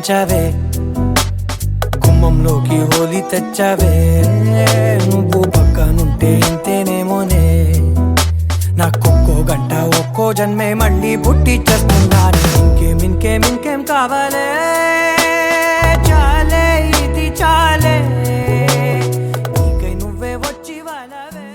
పెంచావే, గుమ్మంలోకి హోలీ తెచ్చావే. నువ్వు పక్కనుంటే ఇంతేనేమోనే, నాకొక్కో గంట ఒక్కో జన్మే మళ్ళీ పుట్టి చేస్తున్నాను. ఇంకేం కావాలే, చాలే ఇది చాలే, నీకై నువ్వే వచ్చి వాళ్ళవే.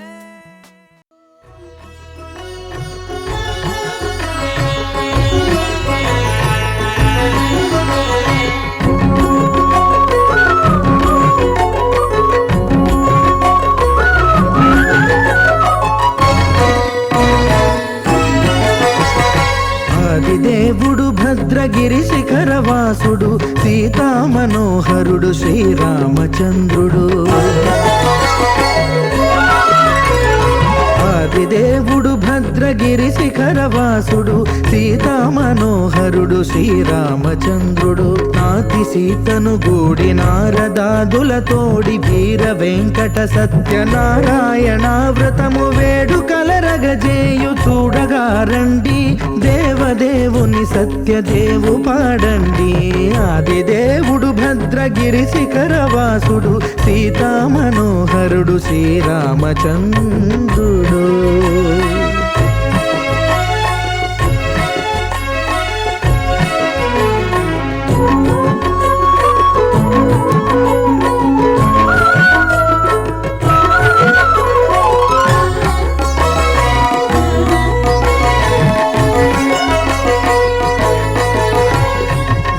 దేవుడు భద్రగిరి శిఖరవాసుడు, సీతా మనోహరుడు శ్రీరామచంద్రుడు. ఆదిదేవుడు భద్రగిరి శిఖరవాసుడు, సీతా మనోహరుడు శ్రీరామచంద్రుడు. నాతి సీతను గూడి నారదాదులతోడి వీర వెంకట సత్యనారాయణ వ్రతము వేడుకలరగజేయు చూడగా రండి, దేవదేవుని సత్యదేవు పాడండి. ఆదిదేవుడు భద్రగిరి శిఖరవాసుడు, సీతా మనోహరుడు శ్రీరామచంద్రుడు.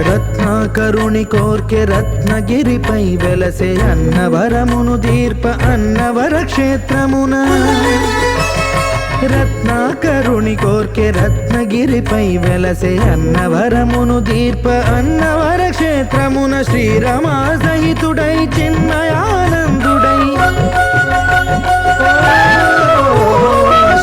రత్నాకరుని కోర్కె రత్నగిరిపై వెలసే అన్నవరమును దీర్ప అన్నవర క్షేత్రమున. రత్నాకరుని కోర్కె రత్నగిరిపై వెలసే అన్నవరమును దీర్ప అన్నవర క్షేత్రమున. శ్రీరమా సహితుడై చిన్మయానందుడై,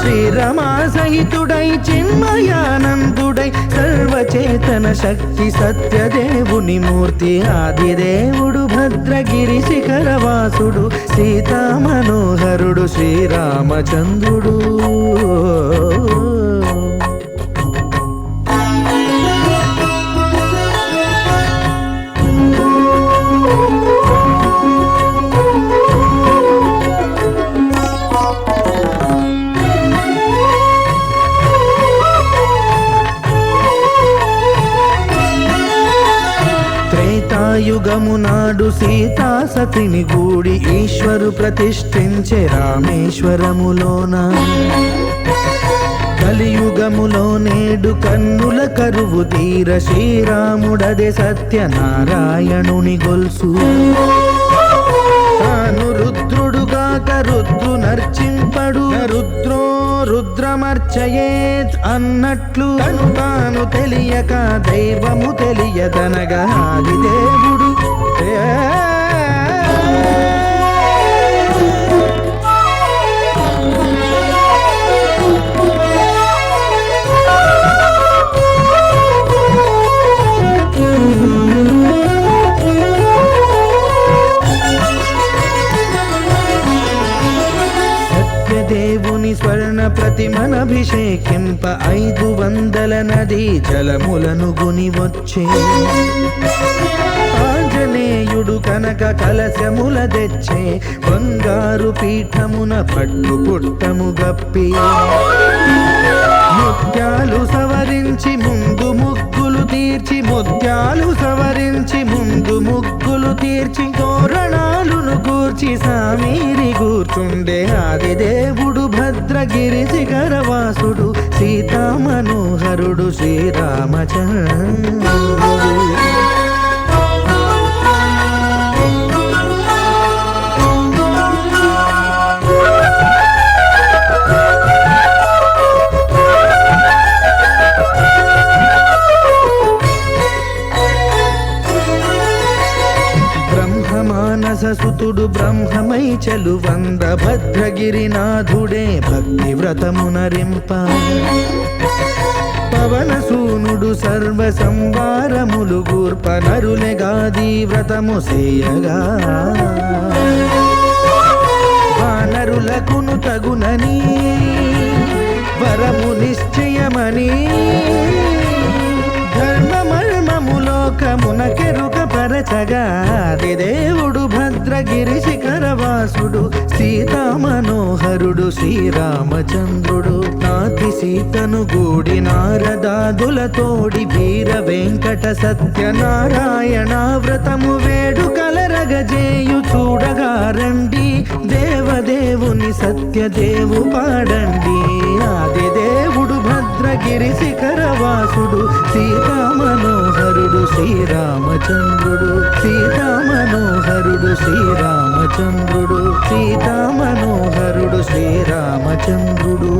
శ్రీరమా సహితుడై చిన్మయానందుడై, సర్వచేతన శక్తి సత్యదేవుని మూర్తి. ఆదిదేవుడు భద్రగిరి శిఖరవాసుడు, సీతా మనోహరుడు శ్రీరామచంద్రుడు. త్రేతాయుగము నాడు సీతా సతిని గూడి ఈశ్వరు ప్రతిష్ఠించే రామేశ్వరములోన. కలియుగములో నేడు కన్నుల కరువు తీర శ్రీరాముడదే సత్యనారాయణుని గొల్సు. తాను రుద్రుడుగాక రుద్రు నర్చింపడు, రుద్రో రుద్రమర్చయేత్ అన్నట్లు తను తాను తెలియక దైవము తెలియదనగా ఆదిదేవుడు దేవుని స్వర్ణ ప్రతిమనభిషేకింప 500 నదీ జలములను గుని వచ్చే. ఆంజనేయుడు కనక కలశముల తెచ్చే, బంగారు పీఠమున పట్టు పుట్టము గప్పి. ముత్యాలు సవరించి ముందు ముగ్గులు తీర్చి, ముత్యాలు సవరించి ముందు ముగ్గులు తీర్చి, తోరణాలును కూర్చి సామీరి కూర్చుండే. ఆదిదేవుడు భద్రగిరి శిఖరవాసుడు, సీతా మనోహరుడు శ్రీరామచంద్రుడు. మానససుతుడు బ్రహ్మమై చెలువంద భద్రగిరినాథుడే భక్తి వ్రతమునరింప. పవనసూనుడు సర్వ సంవారములు గూర్ప, నరులెగాది వ్రతము సేయగా. వానరులకును తగునని వరము నిశ్చయమని, ధర్మ మర్మములో లోకమునకెరుక పరచగా దేవుడు భద్రగిరి శిఖరవాసుడు సీతా మనోహరుడు శ్రీరామచంద్రుడు నాతి సీతను గూడి నారదాదులతోడి వీర వెంకట సత్యనారాయణ వ్రతము వేడుకలరగజేయు చూడగా రండి దేవదేవుని సత్యదేవు పాడండి ఆది దేవుడు భద్రగిరి శిఖరవాసుడు సీతా మనోహరుడు శ్రీరామచంద్రుడు సీతా మనోహరుడు శ్రీరామచంద్రుడు సీతా మనోహరుడు శ్రీరామచంద్రుడు.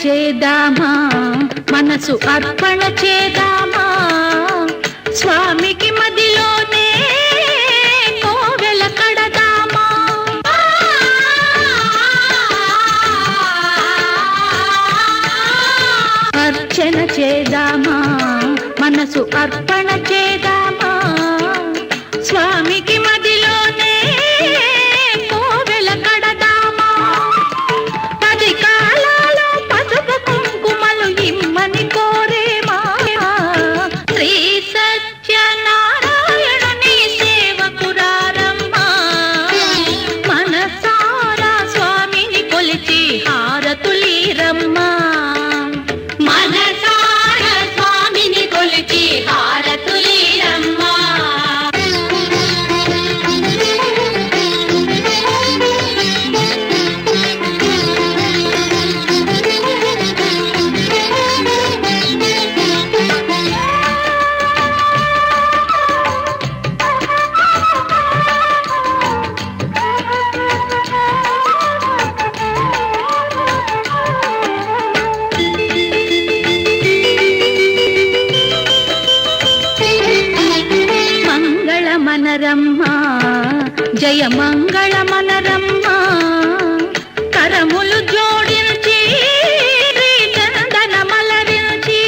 చేద్దామా మనసు అర్పణ చేద్దామా స్వామికి మదిలోనే కోవెల కడదామా అర్చన చేద్దామా మనసు అర్పణ చేద్దామా స్వామికి మదిలోనే కోవెల కడదామా పది కాలాలో పసుపు కుంకుమలు ఇమ్మని కోరేమా శ్రీ సత్యనారాయణుని సేవకురారమ్మా మనసారా స్వామిని కొలిచి హారతులీరమ్మా మనసారా స్వామిని కొలిచి హారతులీరమ్మా మనరమ్మా జయ మంగళ మనరమ్మా కరములు జోడించి చందన మలరించి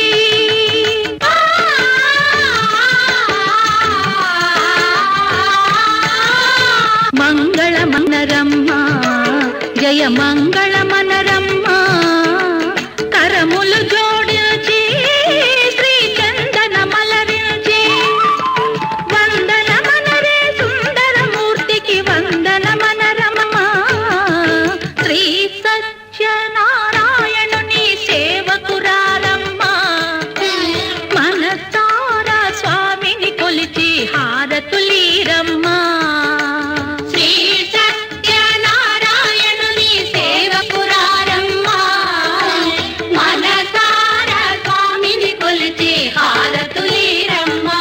మంగళ మనరమ్మా జయ మంగళ మనరమ్మా కరములు జోడించి శ్రీ చందన మలరించి వందన మనరే సుందరమూర్తికి వందన మనరమ్మా శ్రీ సత్యనారాయణుని సేవకురారమ్మా మనసారా స్వామిని కొలిచి హారతులీరమ్మా శ్రీ సత్యనారాయణుని సేవకురారమ్మా మనసారా స్వామిని కొలిచి హారతులీరమ్మా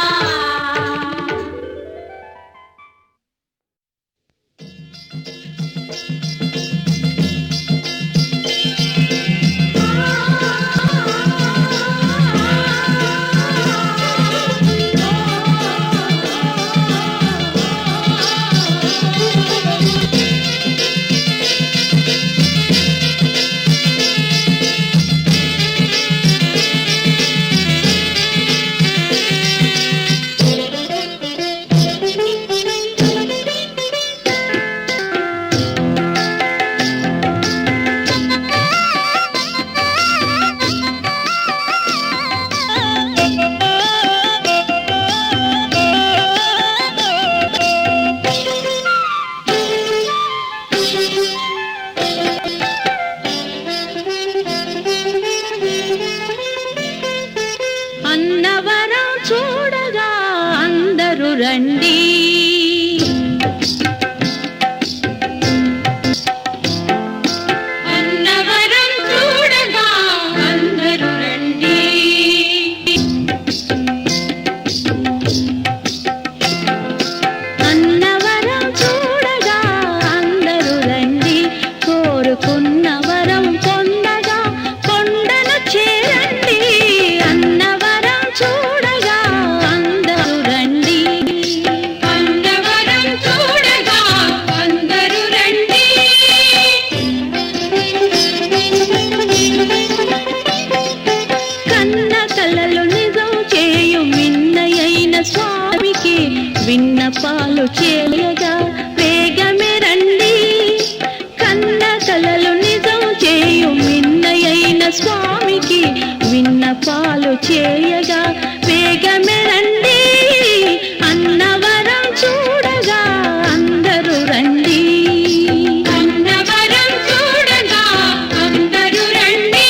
అన్నవరం చూడగా అందరూ రండి అన్నవరం చూడగా అందరూ రండి అన్నవరం చూడగా అందరూ రండి కోరుకున్న వరం పొందగా కొండను చేరండి అన్నవరం చూడగా అందరూ రండి అన్నవరం చూడగా అందరూ రండి కన్న కలలు నిజం చేయు మిన్నయైన స్వామికి విన్నపాలు చేయగా వేగమే రండి కన్న కలలు నిజం చేయు మిన్నయైన స్వామికి విన్నపాలు చేయగా వేగమే రండి అన్నవరం చూడగా అందరూ రండి అన్నవరం చూడగా అందరూ రండి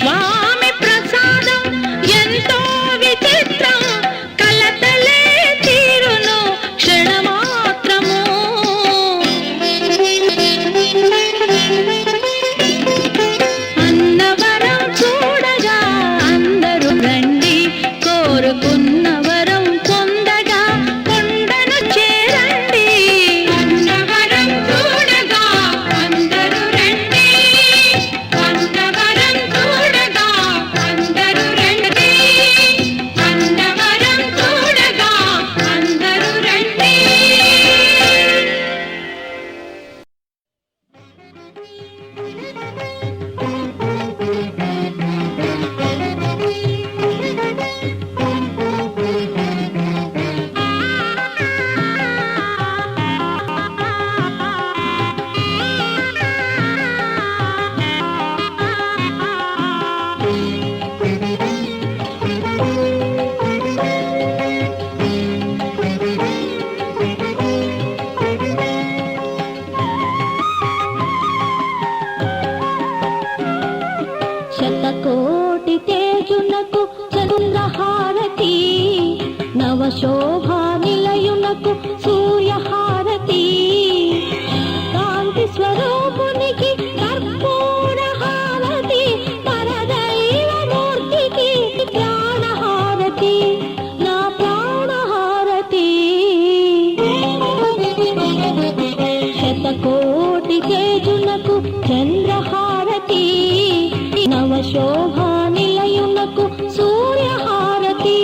స్వామి ప్రసాదం ఎంతో విచిత్రం, కలతలే తీరును క్షణమాత్రము. అన్నవరం చూడగా అందరూ రండి, కోరుకున్న వరం పొందగా కొండను చేరండి. అన్నవరం చూడగా అందరూ రండి, అన్నవరం చూడగా అందరూ రండి, అన్నవరం చూడగా అందరూ రండి. శతకోటి తేజునకు చంద్రహారతి, నవశోభా నిలయునకు సూర్యహారతి, కాంతి స్వరూపునికి కర్పూర హారతి, పరదైవమూర్తికి ప్రాణహారతి, నా ప్రాణహారతి. శతకోటి తేజునకు చంద్రహారతి, నవశోభా నిలయునకు సూర్యహారతి.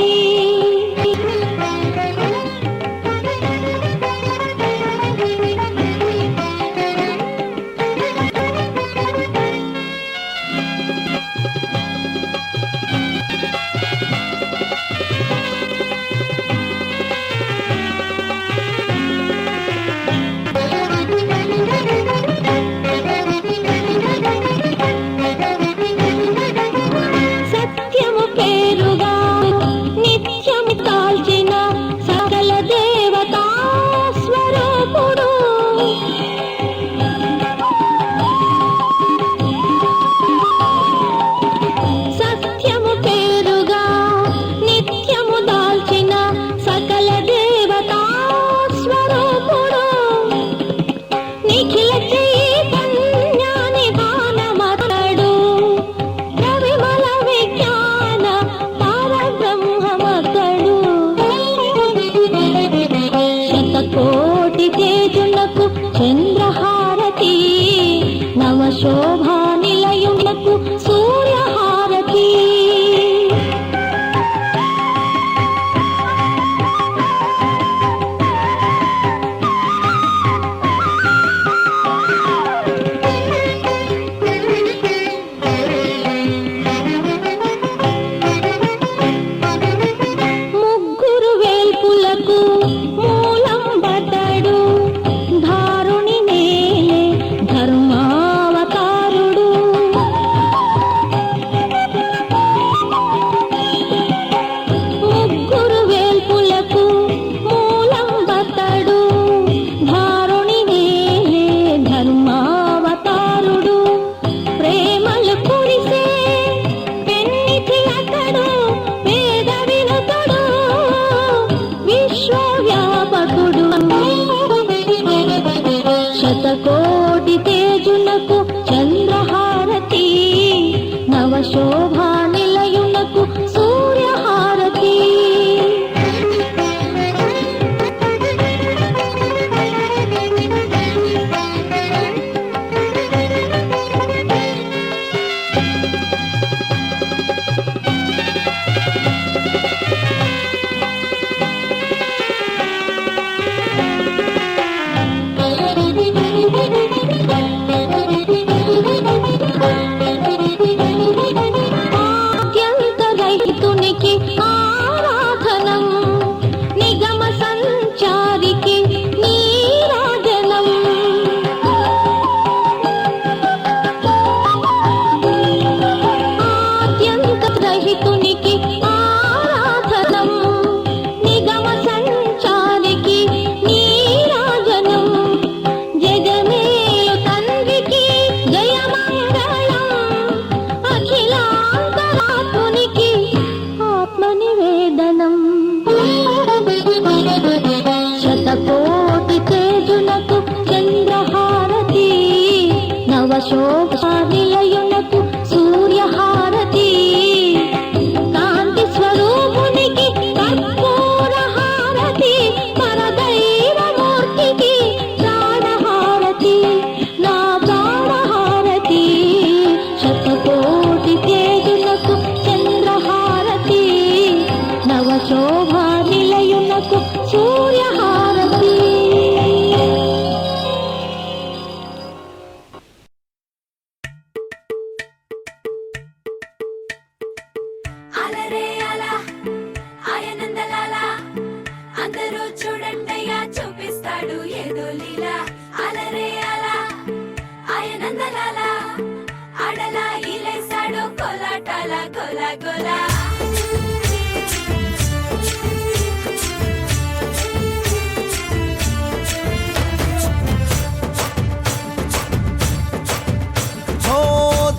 శోభా నిలయునకు సూర్యహారతి కాంతి స్వరూపునికి కర్పూర హారతి పరదైవమూర్తికి ప్రాణహారతి నా ప్రాణహారతి శతకోటి తేజునకు చంద్రహారతి నవశోభా నిలయునకు సూర్యహారతి. అలరే అలా ఆయనందలాల అందరూ చూడండయ్యా చూపిస్తాడు ఏదో లీలా. అలరే అలా ఆయనందలాల అడలా ఇలేసాడు కోలాటాల గోలా గోలా. ఓ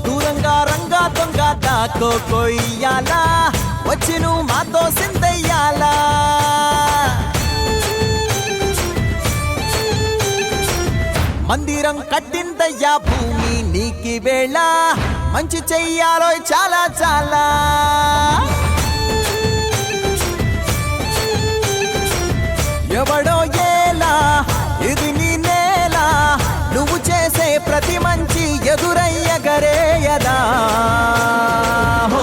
దూరంగా రంగా దొంగ దాకో కొయ్యాలా వచ్చి నువ్వు మాతో సిందయ్యాలా. మందిరం కట్టిందయ్యా భూమి నీకి వేళ మంచి చెయ్యాలో చాలా చాలా. ఎవడో ఏలా ఇది నీ నేల నువ్వు చేసే ప్రతి మంచి ఎదురయ్యగరేయదా. హో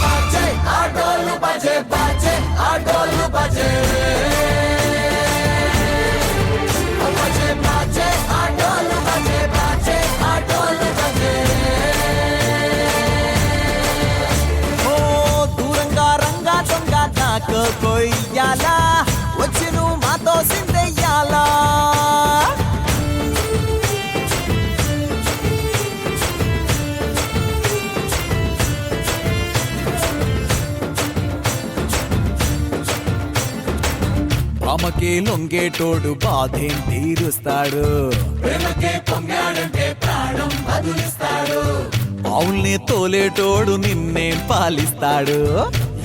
బజే ఆటోలు బజే బజే ఆటోలు బజే బజే బజే ఆటోలు బజే బజే ఆటోలు బజే. ఓ దూరంగా రంగా దొంగ దాకో కొయ్యాలా వచ్చి నువ్వు మాతో సిందెయ్యాలా. ప్రేమకే లొంగేటోడు బాధేం తీరుస్తాడు, ప్రేమకే పొంగాడంటే ప్రాణం బదులిస్తాడు. పావుల్ని తోలేటోడు నిన్నేం పాలిస్తాడు,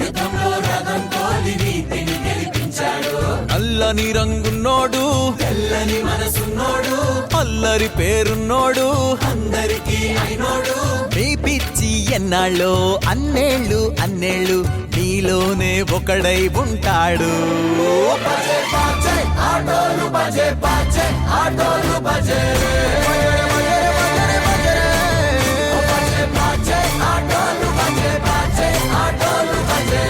యుద్ధంలో రథం తోలి నీతిని గెలిపించాడు. నల్లని రంగున్నోడు తెల్లని మనసున్నోడు అల్లరి పేరున్నోడు అందరికీ అయినోడు. మీ పిచ్చి ఎన్నాళ్ళో అన్నేళ్ళు అన్నేళ్ళు నీలోనే ఒకడై ఉంటాడు. బజే బాజే ఆటోలు బజే బాజే ఆటోలు బజే బజే బాజే ఆటోలు బజే బాజే ఆటోలు బజే.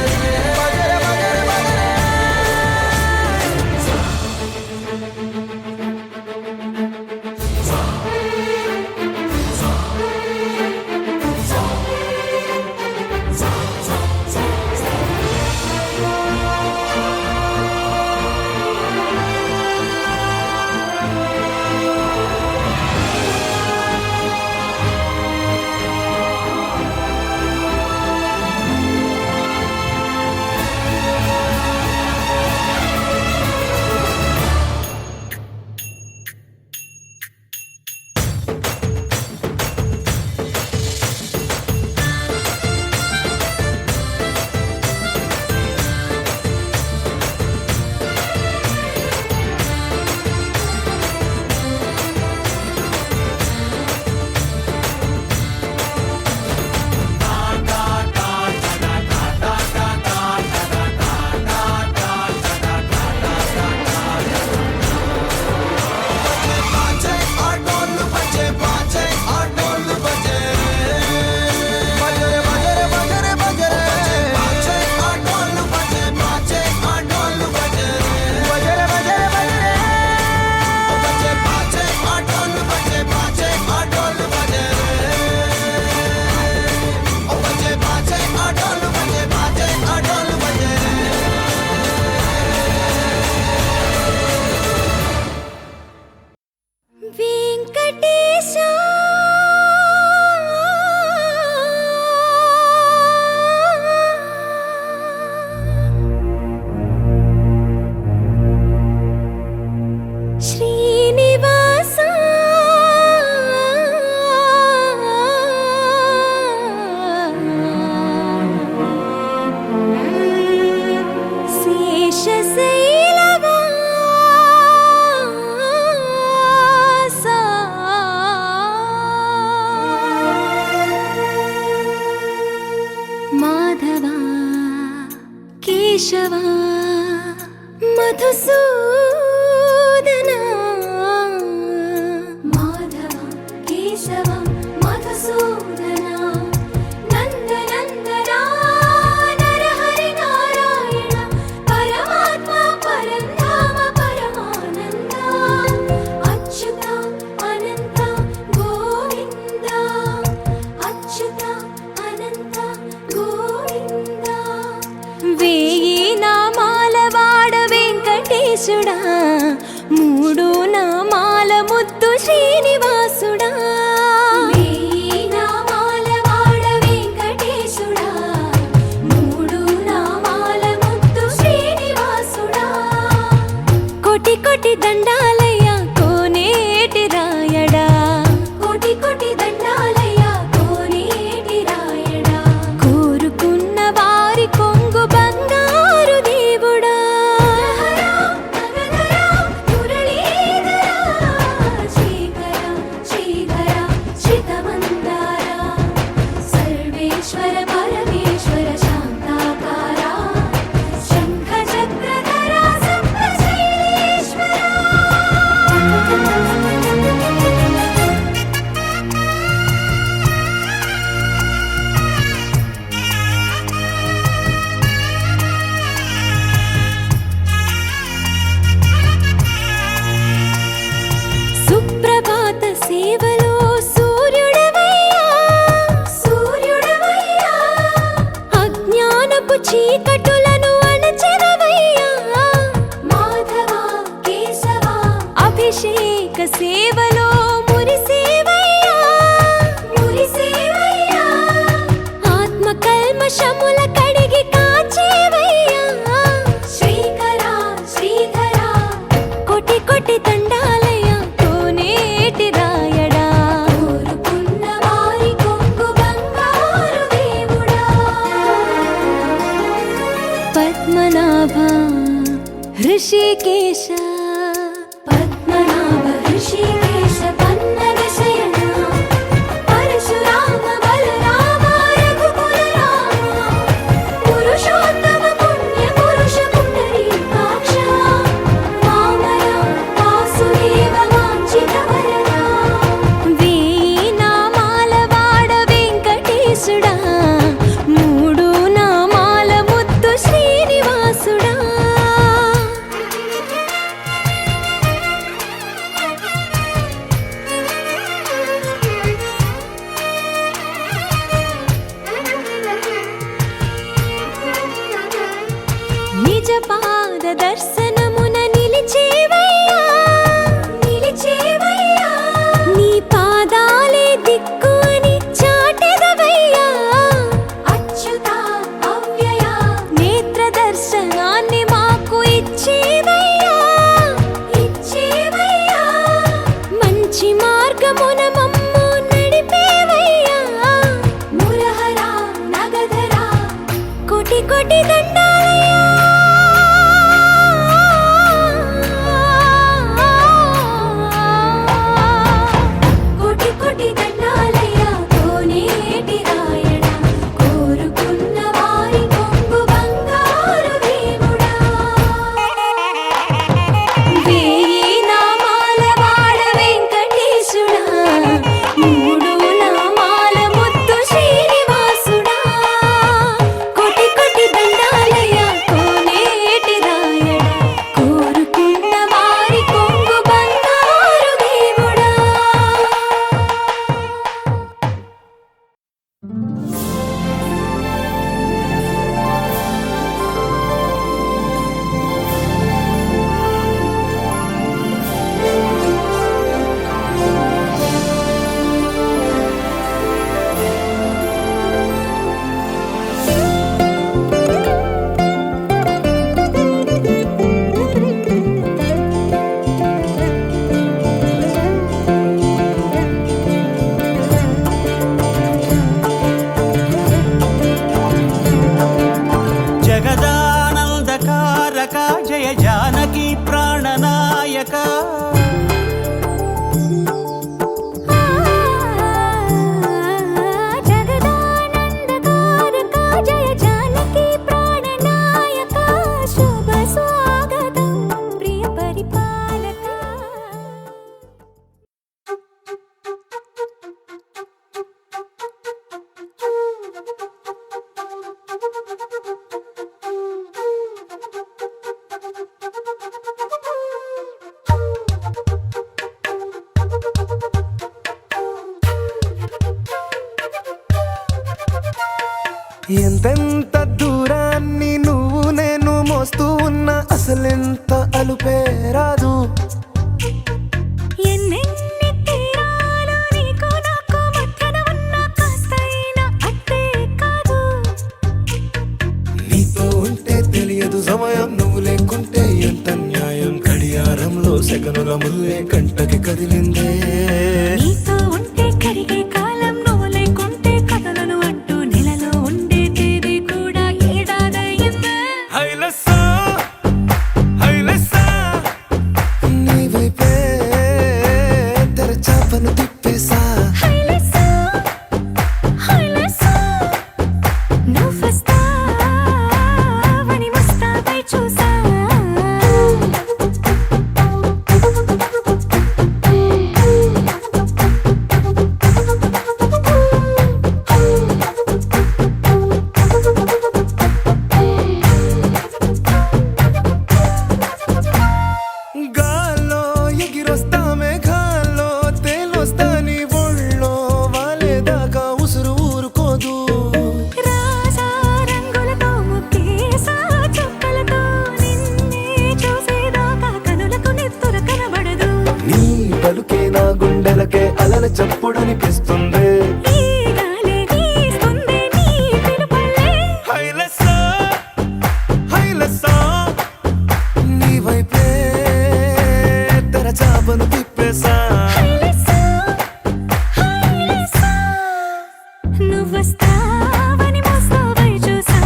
కేశవా మధుసూదనా మాధవ కేశవ మధుసూదనా నందనందనా నరహరి నారాయణ పరమాత్మ పరంధామ పరమానంద అచ్యుత అనంత గోవింద అచ్యుత అనంత గోవింద వేయి నామాల వాడ వెంకటేశుడా మూడు నామాల ముద్దు శ్రీనివాసుడా వేయి నామాల వాడ వెంకటేశుడా మూడు నామాల ముద్దు శ్రీనివాసుడా కోటి కోటి దండాలయ్య కోనేటి రాయడా కోటి కోటి దండాలయ్య కోనేటి రాయడా కోరుకున్న వారి కొంగు బంగారు దేవుడా శ్రీకర శ్రీధర శ్రితమందార సర్వేశ్వర పరమేశ్వర శాంతాకార శంఖ చక్రధర సప్తశైలేశ్వర సుప్రభాత సేవలో సూర్యుడవయ్యా సూర్యుడవయ్యా అజ్ఞానపు చీకటులను అణచెదవయ్యా మాధవ కేశవ అభిషేక సేవలో మురిసేవయ్యా మురిసేవయ్యా ఆత్మ కల్మషముల కడిగి కాచేవయ్యా శ్రీకర శ్రీధర కోటి కోటి దండాలయ కోనేటి రాయడా కోరుకున్న వారి కొంగు బంగారు దేవుడా పద్మనాభ హృషికేశ పద్మనాభ హృషికేశ పన్నగ శయన పరశురామ బలరామ రఘుకుల రామ పురుషోత్తమ పుణ్య పురుష పుండరీకాక్ష వామన వాసుదేవ వాంఛిత వరదా వేయి నామాల వాడ వెంకటేశుడా మూడు నామాల ముద్దు శ్రీనివాసుడా నిజ పాద దర్శనమున నిలిచేవయ్యా నిలిచేవయ్యా నీ పాదాలే దిక్కు అని చాటెదవయ్యా అచ్యుత అవ్యయ నేత్ర దర్శనాన్ని మాకు ఇచ్చేవయ్యా ఇచ్చేవయ్యా మంచి మార్గమున మమ్ము నడిపేవయ్యా మురహర నగధర కోటి కోటి దండాలయ్యా ఎంతెంత దూరాన్ని నువ్వు నేను మోస్తూ ఉన్నా అసలెంత అలుపే రాదు. ఎన్నెన్ని తీరాలు నీకు నాకు మధ్యన ఉన్నా కాస్తైనా అట్టే కాదు. నీతో ఉంటే తెలియదు సమయం, నువ్వు లేకుంటే ఎంత న్యాయం. గడియారంలో సెకనుల ముల్లే కంటకి కదిలిందే. నీతో ఉంటే కరిగే కాలం, నువ్వు లేకుంటే కథలను అంటూ నెలలో ఉండే తేదీ కూడా ఏడాదయ్యిందే. హైలెస్సా హైలెస్సా నీ వైపే తెరచాపను తిప్పేసా. హైలెస్సా హైలెస్సా నువ్వొస్తావని ముస్తాబై చూసా. గాల్లో ఎగిరొస్తా మేఘాల్లో తేలొస్తా నీ ఒళ్ళో వాలేదాకా ఉసురు ఊరుకోదు. రాజా రంగులతో ముక్కేసా చుక్కలతో నిన్నే చూసేదాకా కనులకు నెత్తురు కనబడదు. నీ పలుకే నా గుండెలకే అలల చప్పుడనిపిస్తుంది. ఈ గాలే వీస్తుంది నీ పిలుపులే. హైలెస్సా హైలెస్సా నీ వైపే తెరచాపను తిప్పేసా. హైలెస్సా హైలెస్సా నువ్వొస్తావని ముస్తాబై చూసా.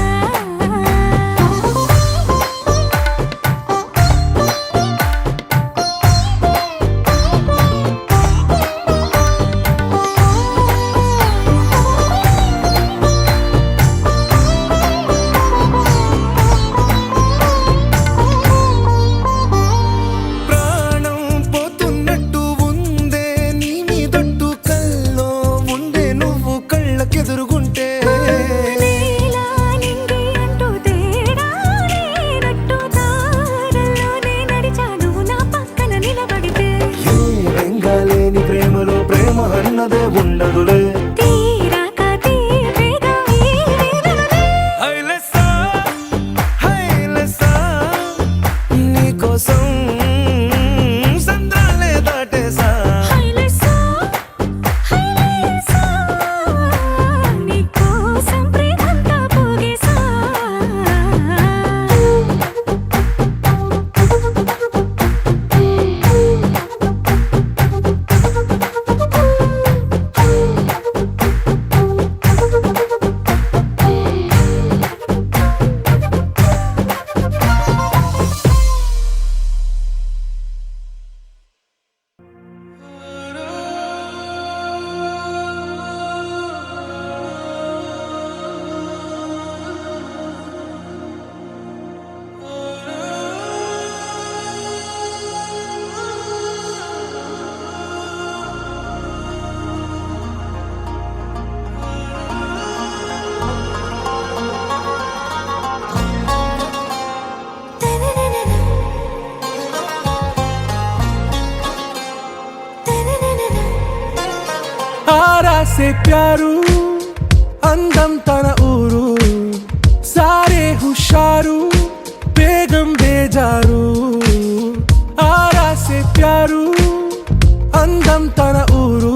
ప్రాణం పోతున్నట్టు ఉందే నీ మీదొట్టు కల్లో ఉండే నువ్వు కళ్ళకెదురుగుంటే. నీలా నింగి అంటూ తేడా లేనట్టు దారుల్లోనే నడిచా నువ్వు నా పక్కన నిలబడితే. ఏ బెంగాలేని ప్రేమలో ప్రేమ అన్నదే ఉండదులే. తీరాక తీపిగా ఈ వేదనలే. హైలెస్సా హైలెస్సా నీకోసం సంద్రాలే దాటేసా. హైలెస్సా హైలెస్సా నీకోసం ప్రేమంతా పోగేసా. ఆరా సే ప్యారు అందం తన ఊరు సారే హుషారు బేగం బేజారు. ఆరా సే ప్యారు అందం తన ఊరు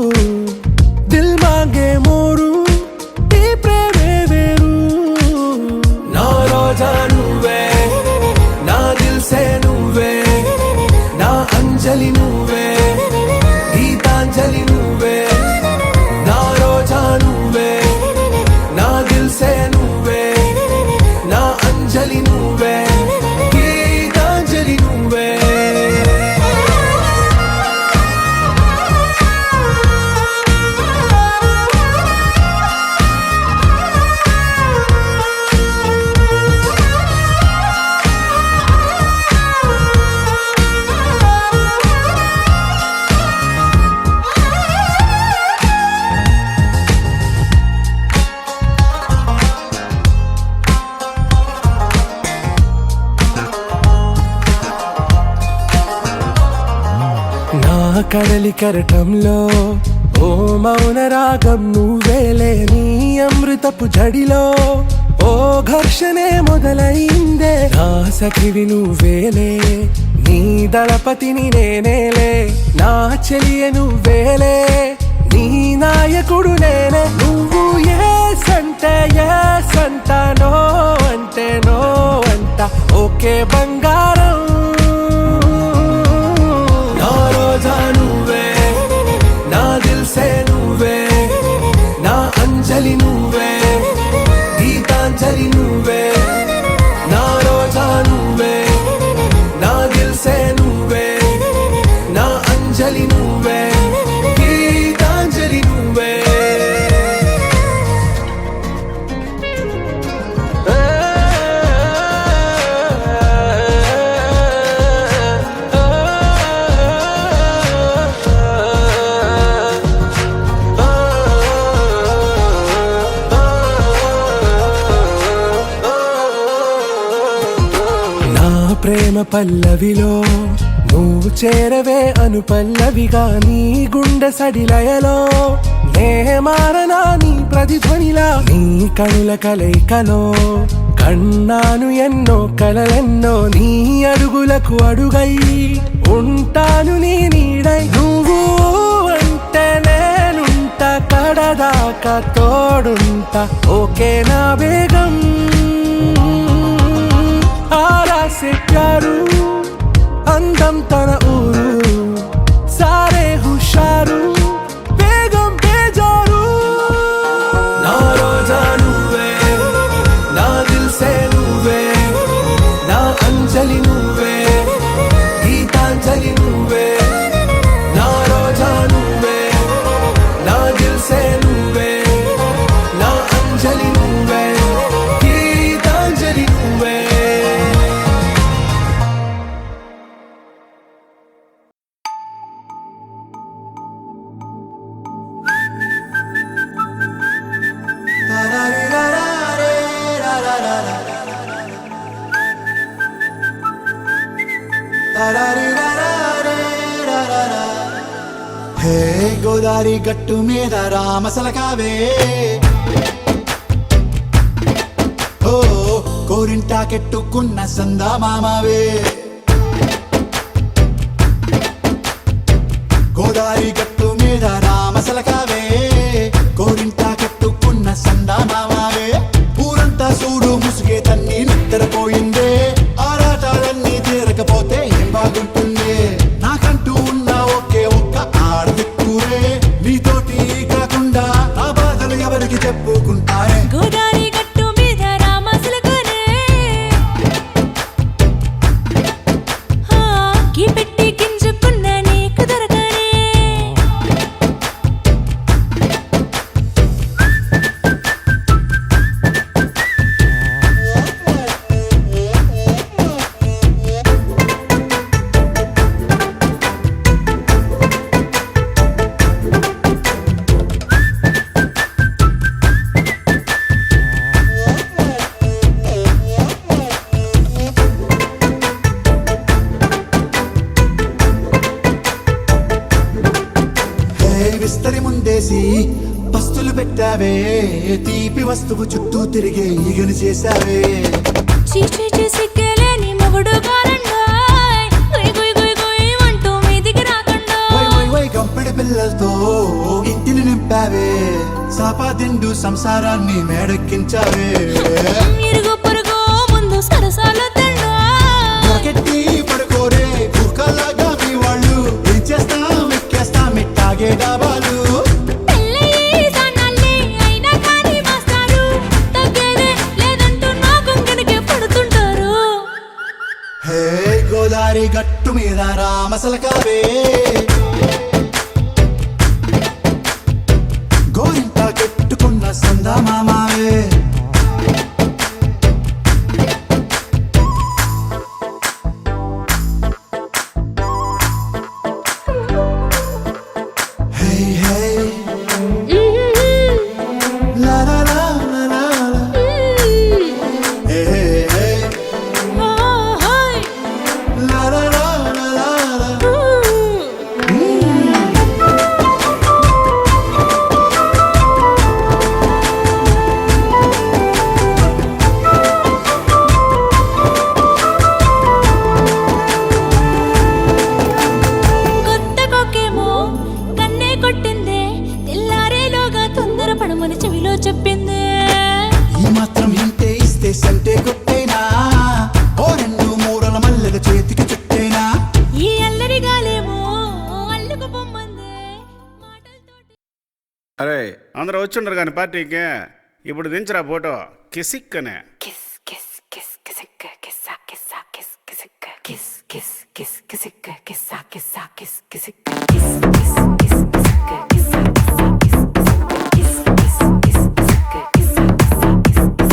దిల్ మాంగే మోరు ఈ ప్రేమే వేరు. నా రోజా నువ్వే నా దిల్ సే నువ్వే నా అంజలి నువ్వే గీతాంజలి నువ్వే. నా రోజా నువ్వే నా దిల్ సే నువ్వే నా అంజలి నువ్వే గీతాంజలి నువ్వే. కడలి కరటంలో ఓ మౌన రాగం నువ్వేలే నీ అమృత అమృతపు జడిలో ఓ ఘర్షణే మొదలైందే నా సఖివి నువ్వేలే నీ దళపతిని నేనేలే నా చెలియ నువ్వేలే నీ నాయకుడు నేనే నువ్వు ఏ సంట నో అంటే నో అంట ఓకే బంగారం నా రోజా నువ్వే నా దిల్సే నువ్వే నా అంజలి నువ్వే గీతాంజలి నువ్వే నా రోజా నువ్వే నా దిల్సే నువ్వే నా అంజలి నువ్వే గీతాంజలి నువ్వే ప్రేమ పల్లవిలో నువ్వు చేరవే అను పల్లవిగా నీ గుండె సడిలయలో నే మారనా నీ ప్రతిధ్వనిలా నీ కనుల కలయికలో కన్నాను ఎన్నో కలలెన్నో నీ అడుగులకు అడుగై ఉంటాను నీ నీడై నువ్వు అంటే నేనుంట కడదాకా తోడుంటా ఓకే నా బేగం आरा से प्यारू अंदम तन ऊरू सारे हुशारू बेगम बेजारू ना रोजा నువ్వే నా దిల్ సే నువ్వే నా అంజలి నువ్వే గీతాంజలి నువ్వే నా రోజా నువ్వే నా దిల్ సే నువ్వే నా అంజలి నువ్వే గీతాంజలి నువ్వే హే గోదారి గట్టు మీద రామసలకావే ఓ కోరింటాకెట్టుకున్న సందా మామావే గోదారి గట్టు మీద రామసలకావే కోరింటాకెట్టుకున్న సందా మామావే ఊరంతా చూడు ముసుగే తన్ని నిద్రపోయిందే ఆరాటాలన్నీ తీరకపోతే ఏం బాగుంటుందే నాకంటూ ఉన్న ఒకే ఒక్క ఆడదిక్కురే నీతోటి కాకుండా నా బాధలు ఎవరికి చెప్పుకుంటారే గోదారి గట్టు మీద రామసలకనే గీ పెట్టి గింజుకున్న నీకు దొరకనే విస్తరి ముందేసి పస్తులు పెట్టావే తీపి వస్తువు చుట్టూ తిరిగే ఈగను చేశావే చీచీ సిగ్గలేని మొగుడు గారండాయ్ గుయ్ గుయ్ గుయ్ గుయ్ అంటూ మీదికి రాకుండా వై వై వై గంపెడి పిల్లలతో ఇంటిని నింపావే సాపాదిండు సంసారాన్ని మేడెక్కించావే ఇరుగు పొరుగు ముందు సరసాలు నాకెట్టి పడుకోరే కుక్కలాగా మీ వాళ్ళు ఏం చేస్తాం ఎక్కేస్తాం మిట్టాగే డాబాలు హే గోదారి గట్టు మీద రామసలకావే గోరింటా కెట్టుకున్న సందా మామావే అందరూ వచ్చుండరు కానీ పార్టీకి. ఇప్పుడు దించరా ఫోటో కిసిక్ అనే. kiss kiss kiss kisika kissa kissa kiss kisika kiss kiss kiss kisika kissa kissa kiss kisika kiss kiss kiss kisika kissa kissa kiss kisika kiss kiss kiss kisika kissa kissa kiss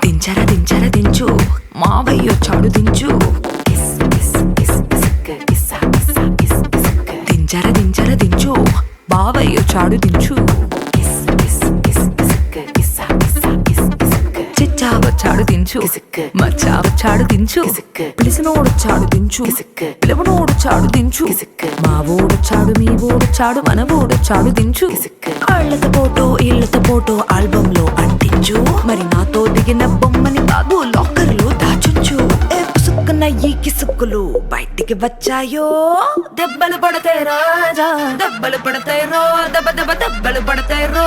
దించరా దించరా దించు మావయ్య చాడు దించు kiss kiss kiss కిసిక కిస్సా కిస్సా kiss కిసిక దించరా దించరా దించు బావయ్య చాడు దించు kiss kiss kiss కిసిక కిస్సా కిస్సా kiss కిసిక చిచ్చావ చాడు దించు కిసిక మచ్చావ చాడు దించు కిసిక పిలిసినోడు చాడు దించు కిసిక పిలవనోడు చాడు దించు కిసిక మావోడు చాడు మీ ఓడు చాడు మనవోడు చాడు దించు కిసిక ఆళ్ళతో ఫోటో ఇళ్ళతో ఫోటో ఆల్బమ్ లో అంటించు మరి నాతో దిగిన బొమ్మని బాబు లాకర్ లో దాచుంచు ఏ పుసుక్కున్న ఈ కిసుక్కులు బయటికి వచ్చాయో దెబ్బలు పడతాయి రాజా దెబ్బలు పడతాయి రో దెబ్బ దెబ్బ దెబ్బలు పడతాయి రో